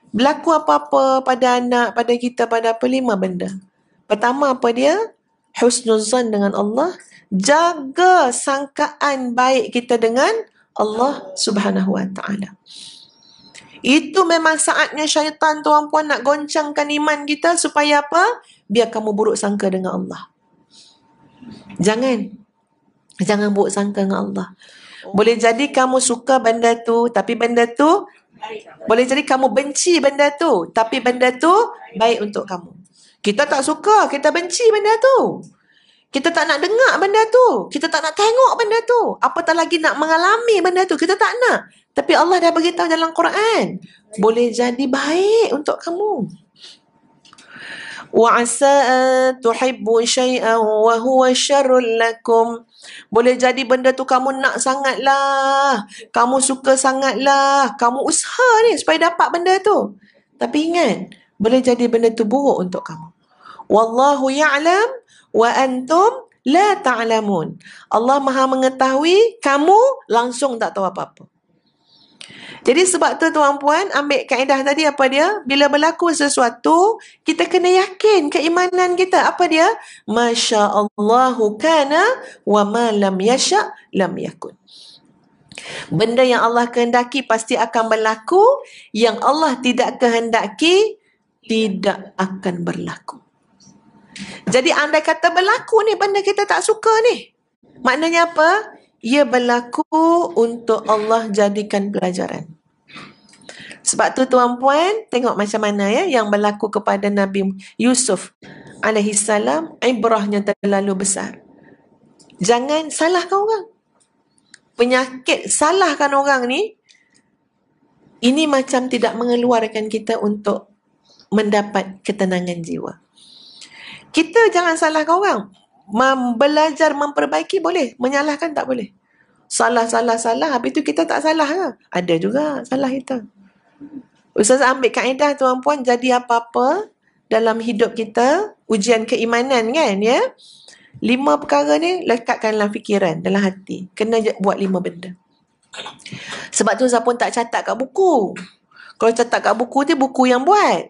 Berlaku apa-apa pada anak, pada kita, pada apa, 5 benda. Pertama apa dia? Husnuzan dengan Allah. Jaga sangkaan baik kita dengan Allah Subhanahu Wa Taala. Itu memang saatnya syaitan, tuan-puan, nak goncangkan iman kita supaya apa? Biar kamu buruk sangka dengan Allah. Jangan buruk sangka dengan Allah. Boleh jadi kamu suka benda tu, tapi benda tu, boleh jadi kamu benci benda tu, tapi benda tu baik untuk kamu. Kita tak suka, kita benci benda tu. Kita tak nak dengar benda tu. Kita tak nak tengok benda tu. Apatah lagi nak mengalami benda tu. Kita tak nak. Tapi Allah dah beritahu dalam Quran. Boleh jadi baik untuk kamu. وَعَسَىٰ أَن تُحِبُّوا شَيْئًا وَهُوَ شَرٌّ لَكُمْ. Boleh jadi benda tu kamu nak sangatlah. Kamu suka sangatlah. Kamu usaha ni supaya dapat benda tu. Tapi ingat, boleh jadi benda tu buruk untuk kamu. Wallahu ya'lam wa antum la ta'lamun. Allah Maha mengetahui, kamu langsung tak tahu apa-apa. Jadi sebab tu tuan-puan, ambil kaedah tadi apa dia? Bila berlaku sesuatu, kita kena yakin keimanan kita. Apa dia? Masya Allahu kana wa ma lam yasha lam yakun. Benda yang Allah kehendaki pasti akan berlaku. Yang Allah tidak kehendaki tidak akan berlaku. Jadi andai kata berlaku ni benda kita tak suka ni, maknanya apa? Ia berlaku untuk Allah jadikan pelajaran. Sebab tu tuan-puan, tengok macam mana ya yang berlaku kepada Nabi Yusuf alaihi salam, ibrahnya terlalu besar. Jangan salahkan orang. Penyakit salahkan orang ni, ini macam tidak mengeluarkan kita untuk mendapat ketenangan jiwa. Kita jangan salahkan orang. Belajar memperbaiki boleh, menyalahkan tak boleh. Salah, habis tu kita tak salah ke? Ada juga salah kita. Ustaz ambil kaedah tuan-puan, jadi apa-apa dalam hidup kita, ujian keimanan kan ya. 5 perkara ni lekatkan dalam fikiran, dalam hati. Kena buat 5 benda. Sebab tu Ustaz pun tak catat kat buku. Kalau catat kat buku tu, buku yang buat.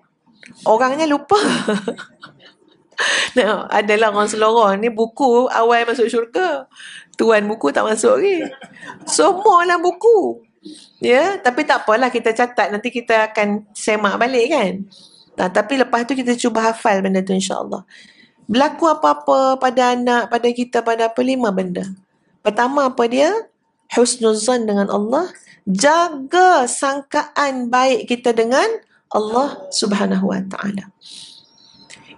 Orangnya lupa. Nah, adalah orang Selorong ni buku awal masuk syurga. Tuan buku tak masuk lagi. Semua lah buku. Ya, tapi tak apalah kita catat, nanti kita akan semak balik kan. Nah, tapi lepas tu kita cuba hafal benda tu insya-Allah. Berlaku apa-apa pada anak, pada kita, pada apa, 5 benda. Pertama apa dia? Husnuzan dengan Allah. Jaga sangkaan baik kita dengan Allah Subhanahu Wa Taala.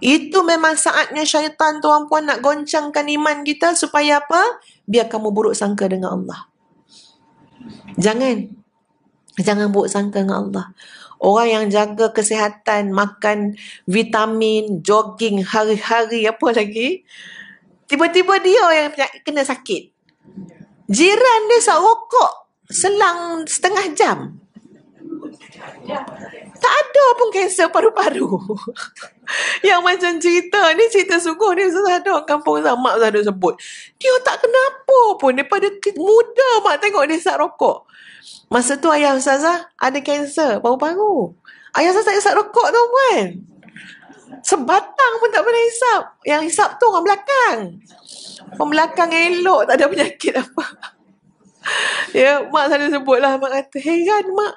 Itu memang saatnya syaitan tuan-puan nak goncangkan iman kita supaya apa? Biar kamu buruk sangka dengan Allah. Jangan buruk sangka dengan Allah. Orang yang jaga kesihatan, makan vitamin, jogging hari-hari, apa lagi, tiba-tiba dia yang kena sakit. Jiran dia isap rokok selang setengah jam. Tak ada pun kanser paru-paru. Yang macam cerita ni, cerita sungguh ni, ada orang kampung saya, mak saya ada sebut. Dia tak kenapa pun, daripada muda mak tengok dia isap rokok. Masa tu ayah Ustazah ada kanser paru-paru. Ayah Ustazah tak isap rokok tu kan. Sebatang pun tak pernah isap. Yang isap tu orang belakang. Orang belakang elok, tak ada penyakit apa. Ya, mak saya sebut lah, mak kata, heran mak.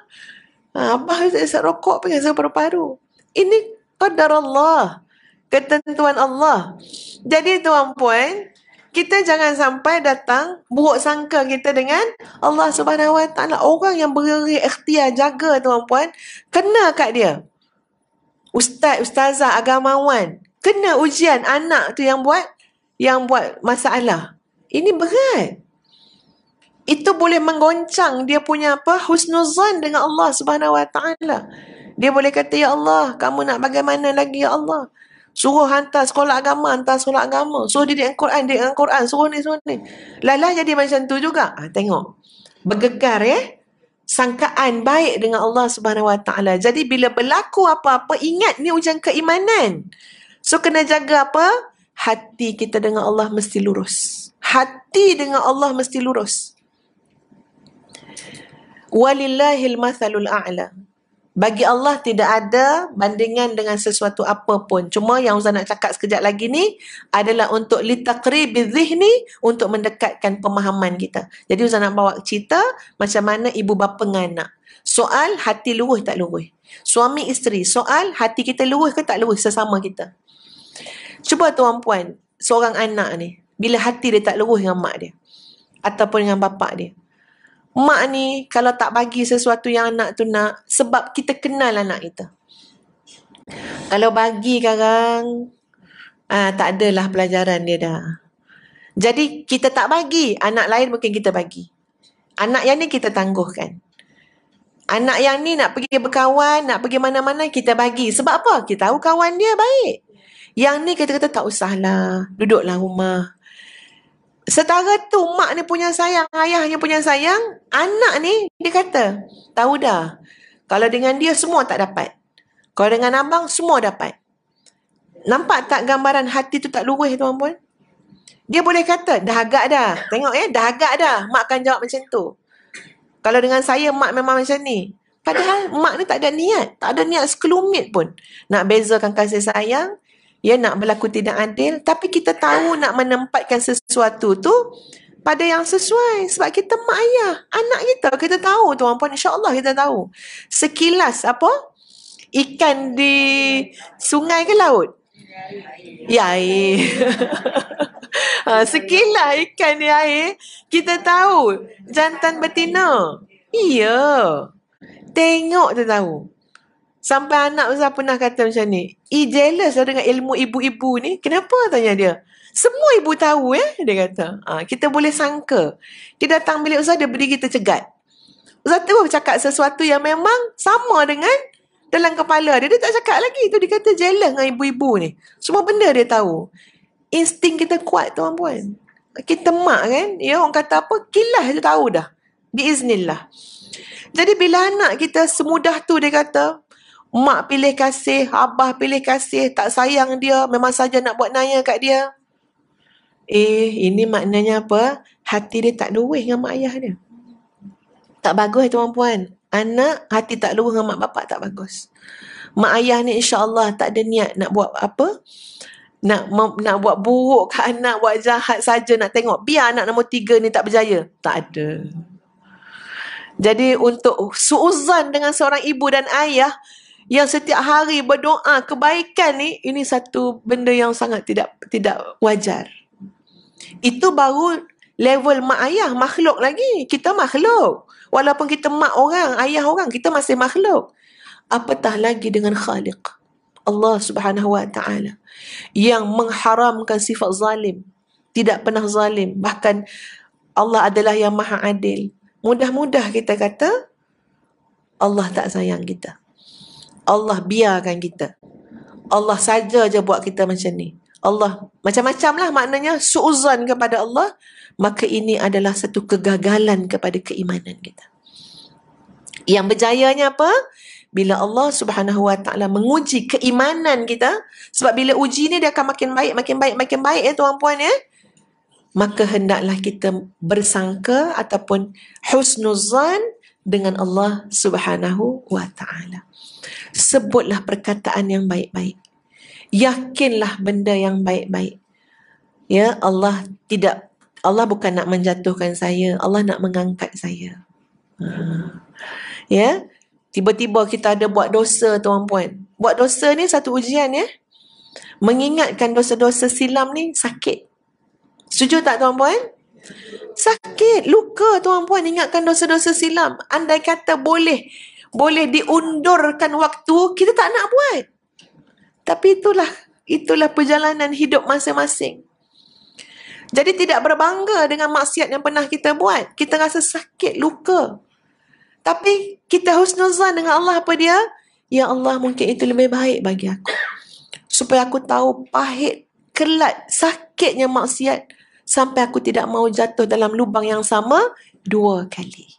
Abah isap rokok pun kanser paru-paru. Ini qadar Allah, ketentuan Allah. Jadi tuan-puan, kita jangan sampai datang buruk sangka kita dengan Allah Subhanahu Wa Taala. Orang yang beri ikhtiar jaga tuan-puan, kena kat dia. Ustaz, ustazah, agamawan, kena ujian anak tu yang buat masalah. Ini berat. Itu boleh menggoncang dia punya apa? Husnuzan dengan Allah Subhanahu Wa Taala. Dia boleh kata, ya Allah, kamu nak bagaimana lagi ya Allah? Suruh hantar sekolah agama, Suruh didik Al-Quran, Suruh ni. Lalah jadi macam tu juga. Tengok. Bergegar ya. Sangkaan baik dengan Allah Subhanahu Wa Taala. Jadi bila berlaku apa-apa, ingat ni ujian keimanan. So kena jaga apa? Hati kita dengan Allah mesti lurus. Hati dengan Allah mesti lurus. Walillahil mathalul a'la. Bagi Allah tidak ada bandingan dengan sesuatu apa pun. Cuma yang Ustaz nak cakap sekejap lagi ni adalah untuk litaqribi dhihni, untuk mendekatkan pemahaman kita. Jadi Ustaz nak bawa cerita macam mana ibu bapa dengan anak. Soal hati luruh tak luruh. Suami isteri, soal hati kita luruh ke tak luruh sesama kita. Cuba tuan-puan, seorang anak ni, bila hati dia tak luruh dengan mak dia ataupun dengan bapak dia. Mak ni kalau tak bagi sesuatu yang anak tu nak, sebab kita kenal anak kita. Kalau bagi sekarang, tak adalah pelajaran dia dah. Jadi kita tak bagi, anak lain mungkin kita bagi. Anak yang ni kita tangguhkan. Anak yang ni nak pergi berkawan, nak pergi mana-mana, kita bagi. Sebab apa? Kita tahu kawan dia baik. Yang ni kita kata tak usahlah, duduklah rumah. Setara tu mak ni punya sayang, ayahnya punya sayang, anak ni dia kata, tahu dah, kalau dengan dia semua tak dapat. Kalau dengan abang semua dapat. Nampak tak gambaran hati tu tak luruh tuan-puan? Dia boleh kata, dah agak dah. Tengok dah agak dah. Mak akan jawab macam tu. Kalau dengan saya, mak memang macam ni. Padahal mak ni tak ada niat. Tak ada niat sekelumit pun. Nak bezakan kasih sayang, nak berlaku tidak adil, tapi kita tahu nak menempatkan sesuatu tu pada yang sesuai. Sebab kita mak ayah, anak kita tahu tuan-puan, insya-Allah kita tahu. Sekilas apa? Ikan di sungai ke laut? Ya, air. Sekilas ikan di air, kita tahu jantan betina. Iya. Tengok tu tahu. Sampai anak Ustaz pernah kata macam ni, jealous lah dengan ilmu ibu-ibu ni. Kenapa? Tanya dia. Semua ibu tahu dia kata. Kita boleh sangka. Dia datang bilik Ustaz, dia berdiri, kita cegat. Ustaz terus cakap sesuatu yang memang sama dengan dalam kepala dia. Dia tak cakap lagi. Tu dia kata jealous dengan ibu-ibu ni. Semua benda dia tahu. Insting kita kuat tuan-puan. Kita mak kan, orang kata apa, kilas dia tahu dah. Biiznillah. Jadi bila anak kita semudah tu dia kata, mak pilih kasih, abah pilih kasih, tak sayang dia, memang saja nak buat naya kat dia. Ini maknanya apa? Hati dia tak luruh dengan mak ayah dia. Tak bagus tuan-puan. Anak hati tak luruh dengan mak bapak tak bagus. Mak ayah ni insya-Allah tak ada niat nak buat apa? Nak buat buruk ke anak, buat jahat saja nak tengok. Biar anak nombor 3 ni tak berjaya. Tak ada. Jadi untuk suuzan dengan seorang ibu dan ayah yang setiap hari berdoa kebaikan ni, ini satu benda yang sangat tidak wajar. Itu baru level mak ayah, makhluk lagi. Kita makhluk. Walaupun kita mak orang, ayah orang, kita masih makhluk. Apatah lagi dengan Khaliq, Allah Subhanahu wa ta'ala, yang mengharamkan sifat zalim. Tidak pernah zalim. Bahkan Allah adalah yang maha adil. Mudah-mudah kita kata Allah tak sayang kita. Allah biarkan kita. Allah saja je buat kita macam ni. Allah macam-macam lah maknanya suuzan kepada Allah. Maka ini adalah satu kegagalan kepada keimanan kita. Yang berjayanya apa? Bila Allah Subhanahu wa ta'ala menguji keimanan kita. Sebab bila uji ni dia akan makin baik tuan-puan Maka hendaklah kita bersangka ataupun husnuzan dengan Allah Subhanahu wa ta'ala. Sebutlah perkataan yang baik-baik. Yakinlah benda yang baik-baik. Ya, Allah bukan nak menjatuhkan saya, Allah nak mengangkat saya. Ya, tiba-tiba kita ada buat dosa tuan-puan. Buat dosa ni satu ujian Mengingatkan dosa-dosa silam ni sakit. Setuju tak tuan-puan? Sakit, luka tuan-puan ingatkan dosa-dosa silam. Andai kata boleh diundurkan waktu, kita tak nak buat. Tapi itulah perjalanan hidup masing-masing. Jadi tidak berbangga dengan maksiat yang pernah kita buat. Kita rasa sakit, luka. Tapi kita husnuzan dengan Allah apa dia? Ya Allah, mungkin itu lebih baik bagi aku. Supaya aku tahu pahit, kelat, sakitnya maksiat. Sampai aku tidak mau jatuh dalam lubang yang sama 2 kali.